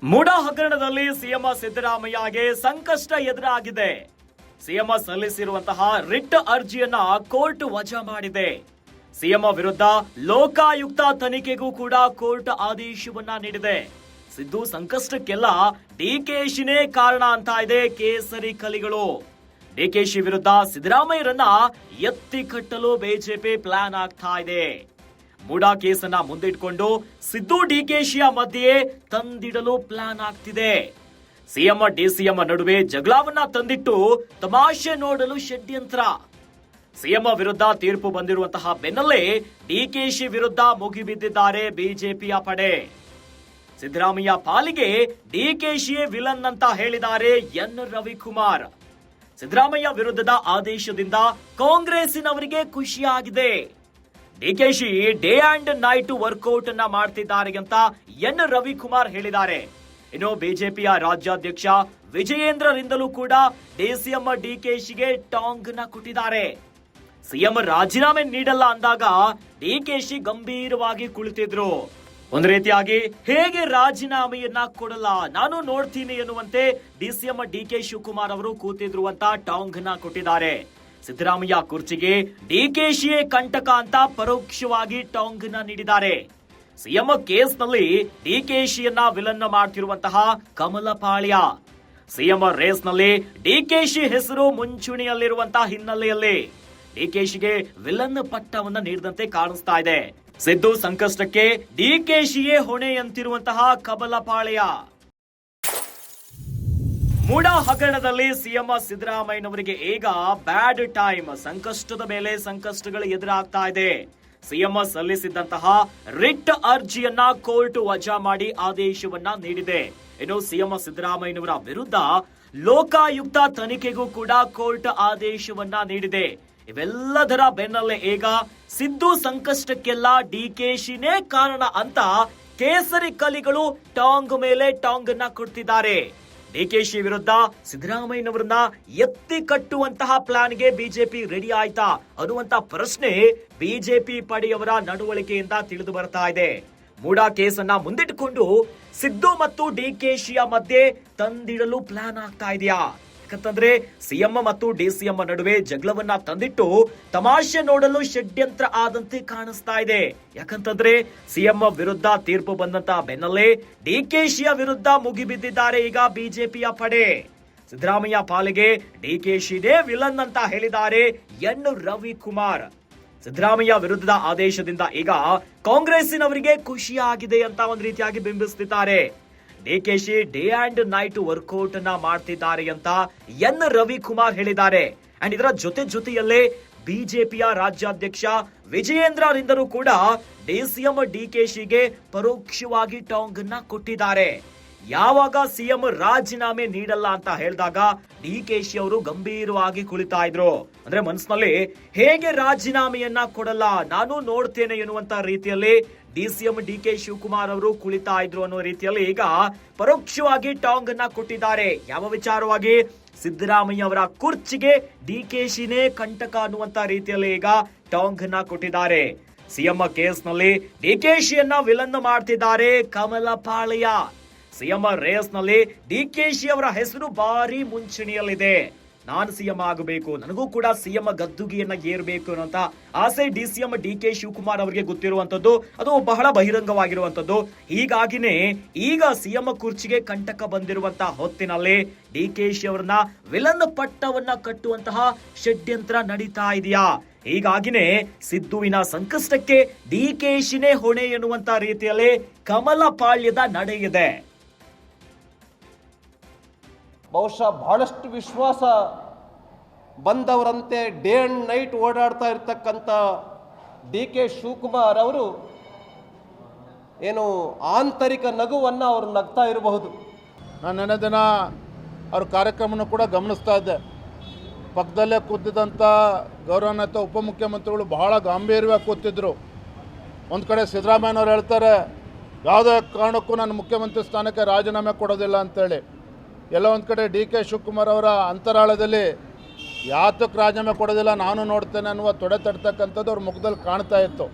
ಮೂಡ ಹಗರಣದಲ್ಲಿ ಸಿಎಂ ಸಿದ್ದರಾಮಯ್ಯಗೆ ಸಂಕಷ್ಟ ಎದುರಾಗಿದೆ. ಸಿಎಂ ಸಲ್ಲಿಸಿರುವಂತಹ ರಿಟ್ ಅರ್ಜಿಯನ್ನ ಕೋರ್ಟ್ ವಜಾ ಮಾಡಿದೆ. ಸಿಎಂ ವಿರುದ್ಧ ಲೋಕಾಯುಕ್ತ ತನಿಖೆಗೂ ಕೂಡ ಕೋರ್ಟ್ ಆದೇಶವನ್ನ ನೀಡಿದೆ. ಸಿದ್ದು ಸಂಕಷ್ಟಕ್ಕೆಲ್ಲ ಡಿಕೆಶಿನೇ ಕಾರಣ ಅಂತ ಇದೆ ಕೇಸರಿ ಕಲಿಗಳು. ಡಿಕೆಶಿ ವಿರುದ್ಧ ಸಿದ್ದರಾಮಯ್ಯರನ್ನ ಎತ್ತಿ ಕಟ್ಟಲು ಬಿಜೆಪಿ ಪ್ಲಾನ್ ಆಗ್ತಾ ಇದೆ. ಮೂಡಾ ಕೇಸನ್ನ ಮುಂದಿಟ್ಕೊಂಡು ಸಿದ್ದು ಡಿಕೆಶಿಯ ಮಧ್ಯೆ ತಂದಿಡಲು ಪ್ಲಾನ್ ಆಗ್ತಿದೆ. ಸಿಎಂ ಡಿಸಿಎಂ ನಡುವೆ ಜಗಳವನ್ನ ತಂದಿಟ್ಟು ತಮಾಷೆ ನೋಡಲು ಷಡ್ಯಂತ್ರ. ಸಿಎಂ ವಿರುದ್ಧ ತೀರ್ಪು ಬಂದಿರುವಂತಹ ಬೆನ್ನಲ್ಲೇ ಡಿಕೆಶಿ ವಿರುದ್ಧ ಮುಗಿಬಿದ್ದಿದ್ದಾರೆ ಬಿಜೆಪಿಯ ಪಡೆ. ಸಿದ್ದರಾಮಯ್ಯ ಪಾಲಿಗೆ ಡಿಕೆಶಿಯೇ ವಿಲನ್ ಅಂತ ಹೇಳಿದ್ದಾರೆ ಎನ್ ರವಿಕುಮಾರ್. ಸಿದ್ದರಾಮಯ್ಯ ವಿರುದ್ಧದ ಆದೇಶದಿಂದ ಕಾಂಗ್ರೆಸ್ಸಿನವರಿಗೆ ಖುಷಿಯಾಗಿದೆ. DKShi day and night workout ಅನ್ನ ಮಾಡ್ತಿದ್ದಾರೆ ಅಂತ ಎನ್ ರವಿಕುಮಾರ್ ಹೇಳಿದ್ದಾರೆ. ಇನ್ನು ಬಿಜೆಪಿಯ ರಾಜ್ಯಾಧ್ಯಕ್ಷ ವಿಜಯೇಂದ್ರರಿಂದಲೂ ಕೂಡ ಡಿಸಿಎಂ ಡಿಕೆಶಿಗೆ ಟಾಂಗ್ ನ ಕೊಟ್ಟಿದ್ದಾರೆ. ಸಿಎಂ ರಾಜೀನಾಮೆ ನೀಡಲ್ಲ ಅಂದಾಗ ಡಿಕೆಶಿ ಗಂಭೀರವಾಗಿ ಕುಳಿತಿದ್ರು. ಒಂದು ರೀತಿಯಾಗಿ ಹೇಗೆ ರಾಜೀನಾಮೆಯನ್ನ ಕೊಡಲ್ಲ ನಾನು ನೋಡ್ತೀನಿ ಎನ್ನುವಂತೆ ಡಿಸಿಎಂ ಡಿಕೆ ಶಿವಕುಮಾರ್ ಅವರು ಕೂತಿದ್ರು ಅಂತ ಟಾಂಗ್ ನ ಕೊಟ್ಟಿದ್ದಾರೆ. ಸಿದ್ದರಾಮಯ್ಯ ಕುರ್ಚಿಗೆ ಡಿಕೆಶಿಯೇ ಕಂಟಕ ಅಂತ ಪರೋಕ್ಷವಾಗಿ ಟಾಂಗ್ ನ ನೀಡಿದ್ದಾರೆ. ಸಿಎಂ ಕೇಸ್ನಲ್ಲಿ ಡಿಕೆಶಿಯನ್ನ ವಿಲನ್ ಮಾಡ್ತಿರುವಂತಹ ಕಮಲಪಾಳ್ಯ. ಸಿಎಂ ರೇಸ್ ನಲ್ಲಿ ಡಿಕೆಶಿ ಹೆಸರು ಮುಂಚೂಣಿಯಲ್ಲಿರುವಂತಹ ಹಿನ್ನೆಲೆಯಲ್ಲಿ ಡಿಕೆಶಿಗೆ ವಿಲನ್ ಪಟ್ಟವನ್ನ ನೀಡಿದಂತೆ ಕಾಣಿಸ್ತಾ ಇದೆ. ಸಿದ್ದು ಸಂಕಷ್ಟಕ್ಕೆ ಡಿಕೆಶಿಯೇ ಹೊಣೆ ಅಂತಿರುವಂತಹ ಕಮಲಪಾಳ್ಯ. ಮೂಡಾ ಹಗರಣದಲ್ಲಿ ಸಿಎಂ ಸಿದ್ದರಾಮಯ್ಯನವರಿಗೆ ಈಗ ಬ್ಯಾಡ್ ಟೈಮ್. ಸಂಕಷ್ಟದ ಮೇಲೆ ಸಂಕಷ್ಟಗಳು ಎದುರಾಗ್ತಾ ಇದೆ. ಸಿಎಂ ಸಲ್ಲಿಸಿದ್ದಂತಹ ರಿಟ್ ಅರ್ಜಿಯನ್ನ ಕೋರ್ಟ್ ವಜಾ ಮಾಡಿ ಆದೇಶವನ್ನ ನೀಡಿದೆ. ಇನ್ನು ಸಿಎಂ ಸಿದ್ದರಾಮಯ್ಯನವರ ವಿರುದ್ಧ ಲೋಕಾಯುಕ್ತ ತನಿಖೆಗೂ ಕೂಡ ಕೋರ್ಟ್ ಆದೇಶವನ್ನ ನೀಡಿದೆ. ಇವೆಲ್ಲದರ ಬೆನ್ನಲ್ಲೇ ಈಗ ಸಿದ್ದು ಸಂಕಷ್ಟಕ್ಕೆಲ್ಲ ಡಿಕೆಶಿನೇ ಕಾರಣ ಅಂತ ಕೇಸರಿ ಕಲಿಗಳು ಟಾಂಗ್ ಮೇಲೆ ಟಾಂಗ್ ಅನ್ನ ಕೊಡ್ತಿದ್ದಾರೆ. ಡಿಕೆಶಿ ವಿರುದ್ಧ ಸಿದ್ದರಾಮಯ್ಯನವರನ್ನ ಎತ್ತಿ ಕಟ್ಟುವಂತಹ ಪ್ಲಾನ್ಗೆ ಬಿಜೆಪಿ ರೆಡಿ ಆಯ್ತಾ ಅನ್ನುವಂತ ಪ್ರಶ್ನೆ ಬಿಜೆಪಿ ಪಡೆಯವರ ನಡವಳಿಕೆಯಿಂದ ತಿಳಿದು ಬರ್ತಾ ಇದೆ. ಮೂಡಾ ಕೇಸನ್ನ ಮುಂದಿಟ್ಟುಕೊಂಡು ಸಿದ್ದು ಮತ್ತು ಡಿಕೆಶಿಯ ಮಧ್ಯೆ ತಂದಿಡಲು ಪ್ಲಾನ್ ಆಗ್ತಾ ಇದೆಯಾ? ಯಾಕಂತಂದ್ರೆ ಸಿಎಂ ಮತ್ತು ಡಿಸಿಎಂ ನಡುವೆ ಜಗಳವನ್ನ ತಂದಿಟ್ಟು ತಮಾಷೆ ನೋಡಲು ಷಡ್ಯಂತ್ರ ಆದಂತೆ ಕಾಣಿಸ್ತಾ ಇದೆ. ಯಾಕಂತಂದ್ರೆ ಸಿಎಂ ವಿರುದ್ಧ ತೀರ್ಪು ಬಂದಂತ ಬೆನ್ನಲ್ಲೇ ಡಿಕೆಶಿಯ ವಿರುದ್ಧ ಮುಗಿಬಿದ್ದಿದ್ದಾರೆ ಈಗ ಬಿಜೆಪಿಯ ಪಡೆ. ಸಿದ್ದರಾಮಯ್ಯ ಪಾಲಿಗೆ ಡಿಕೆಶಿನೇ ವಿಲನ್ ಅಂತ ಹೇಳಿದ್ದಾರೆ ಎನ್ ರವಿಕುಮಾರ್. ಸಿದ್ದರಾಮಯ್ಯ ವಿರುದ್ಧದ ಆದೇಶದಿಂದ ಈಗ ಕಾಂಗ್ರೆಸ್ಸಿನವರಿಗೆ ಖುಷಿಯಾಗಿದೆ ಅಂತ ಒಂದ್ ರೀತಿಯಾಗಿ ಬಿಂಬಿಸುತ್ತಿದ್ದಾರೆ. DKShi day and night workout ಅನ್ನ ಮಾಡ್ತಿದ್ದಾರೆ ಅಂತ ಎನ್ ರವಿಕುಮಾರ್ ಹೇಳಿದ್ದಾರೆ. ಅಂಡ್ ಇದರ ಜೊತೆಯಲ್ಲೇ ಬಿಜೆಪಿಯ ರಾಜ್ಯಾಧ್ಯಕ್ಷ ವಿಜಯೇಂದ್ರರಿಂದಲೂ ಕೂಡ ಡಿಸಿಎಂ ಡಿಕೆಶಿಗೆ ಪರೋಕ್ಷವಾಗಿ ಟಾಂಗ್ ಅನ್ನ ಕೊಟ್ಟಿದ್ದಾರೆ. ಯಾವಾಗ ಸಿಎಂ ರಾಜೀನಾಮೆ ನೀಡಲ್ಲ ಅಂತ ಹೇಳಿದಾಗ ಡಿಕೆಶಿ ಅವರು ಗಂಭೀರವಾಗಿ ಕುಳಿತಾ ಇದ್ರು. ಅಂದ್ರೆ ಮನಸ್ಸಿನಲ್ಲಿ ಹೇಗೆ ರಾಜೀನಾಮೆಯನ್ನ ಕೊಡಲ್ಲ ನಾನು ನೋಡ್ತೇನೆ ಎನ್ನುವಂತ ರೀತಿಯಲ್ಲಿ ಡಿಸಿಎಂ ಡಿಕೆ ಶಿವಕುಮಾರ್ ಅವರು ಕುಳಿತಾ ಇದ್ರು ಅನ್ನೋ ರೀತಿಯಲ್ಲಿ ಈಗ ಪರೋಕ್ಷವಾಗಿ ಟಾಂಗ್ ಅನ್ನ ಕೊಟ್ಟಿದ್ದಾರೆ. ಯಾವ ವಿಚಾರವಾಗಿ? ಸಿದ್ದರಾಮಯ್ಯ ಅವರ ಕುರ್ಚಿಗೆ ಡಿಕೆಶಿನೇ ಕಂಟಕ ಅನ್ನುವಂತ ರೀತಿಯಲ್ಲಿ ಈಗ ಟಾಂಗ್ ಅನ್ನ ಕೊಟ್ಟಿದ್ದಾರೆ. ಸಿಎಂ ಕೇಸ್ನಲ್ಲಿ ಡಿಕೆಶಿಯನ್ನ ವಿಲನ್ ಮಾಡ್ತಿದ್ದಾರೆ ಕಮಲಪಾಳ್ಯ. ಸಿಎಂ ರೇಸ್ ನಲ್ಲಿ ಡಿಕೆಶಿ ಅವರ ಹೆಸರು ಭಾರಿ ಮುಂಚೂಣಿಯಲ್ಲಿದೆ. ನಾನು ಸಿಎಂ ಆಗಬೇಕು, ನನಗೂ ಕೂಡ ಸಿಎಂ ಗದ್ದುಗೆಯನ್ನ ಏರಬೇಕು ಅನ್ನುವಂತ ಆಸೆ ಡಿಸಿಎಂ ಡಿಕೆ ಶಿವಕುಮಾರ್ ಅವರಿಗೆ ಗೊತ್ತಿರುವಂತದ್ದು, ಅದು ಬಹಳ ಬಹಿರಂಗವಾಗಿರುವಂತದ್ದು. ಹೀಗಾಗಿನೇ ಈಗ ಸಿಎಂ ಕುರ್ಚಿಗೆ ಕಂಟಕ ಬಂದಿರುವಂತಹ ಹೊತ್ತಿನಲ್ಲಿ ಡಿಕೆಶಿ ಅವರನ್ನ ವಿಲನ್ ಪಟ್ಟವನ್ನ ಕಟ್ಟುವಂತಹ ಷಡ್ಯಂತ್ರ ನಡೀತಾ ಇದೆಯಾ? ಹೀಗಾಗಿನೇ ಸಿದ್ದುವಿನ ಸಂಕಷ್ಟಕ್ಕೆ ಡಿಕೆಶಿನೇ ಹೊಣೆ ಎನ್ನುವಂತ ರೀತಿಯಲ್ಲಿ ಕಮಲಪಾಳ್ಯದ ನಡೆಯಿದೆ. ಬಹುಶಃ ಬಹಳಷ್ಟು ವಿಶ್ವಾಸ ಬಂದವರಂತೆ ಡೇ ಅಂಡ್ ನೈಟ್ ಓಡಾಡ್ತಾ ಇರ್ತಕ್ಕಂಥ ಡಿ ಕೆ ಶಿವಕುಮಾರ್ ಅವರು ಏನು ಆಂತರಿಕ ನಗುವನ್ನು ಅವರು ನಗ್ತಾ ಇರಬಹುದು. ನಾನು ನೆನೆ ದಿನ ಅವ್ರ ಕಾರ್ಯಕ್ರಮವನ್ನು ಕೂಡ ಗಮನಿಸ್ತಾ ಇದ್ದೆ. ಪಕ್ಕದಲ್ಲೇ ಕೂತಿದ್ದಂಥ ಗೌರವಾನ್ವಿತ ಉಪಮುಖ್ಯಮಂತ್ರಿಗಳು ಬಹಳ ಗಾಂಭೀರ್ಯವಾಗಿ ಕೂತಿದ್ರು. ಒಂದು ಕಡೆ ಸಿದ್ದರಾಮಯ್ಯನವ್ರು ಹೇಳ್ತಾರೆ ಯಾವುದೇ ಕಾರಣಕ್ಕೂ ನಾನು ಮುಖ್ಯಮಂತ್ರಿ ಸ್ಥಾನಕ್ಕೆ ರಾಜೀನಾಮೆ ಕೊಡೋದಿಲ್ಲ ಅಂತೇಳಿ. ಎಲ್ಲ ಒಂದು ಕಡೆ ಡಿ ಕೆ ಶಿವಕುಮಾರ್ ಅವರ ಅಂತರಾಳದಲ್ಲಿ ಯಾತಕ್ಕೆ ರಾಜೀನಾಮೆ ಕೊಡೋದಿಲ್ಲ ನಾನು ನೋಡ್ತೇನೆ ಅನ್ನುವ ತೊಡೆ ತಡ್ತಕ್ಕಂಥದ್ದು ಅವ್ರ ಮುಖದಲ್ಲಿ ಕಾಣ್ತಾ ಇತ್ತು.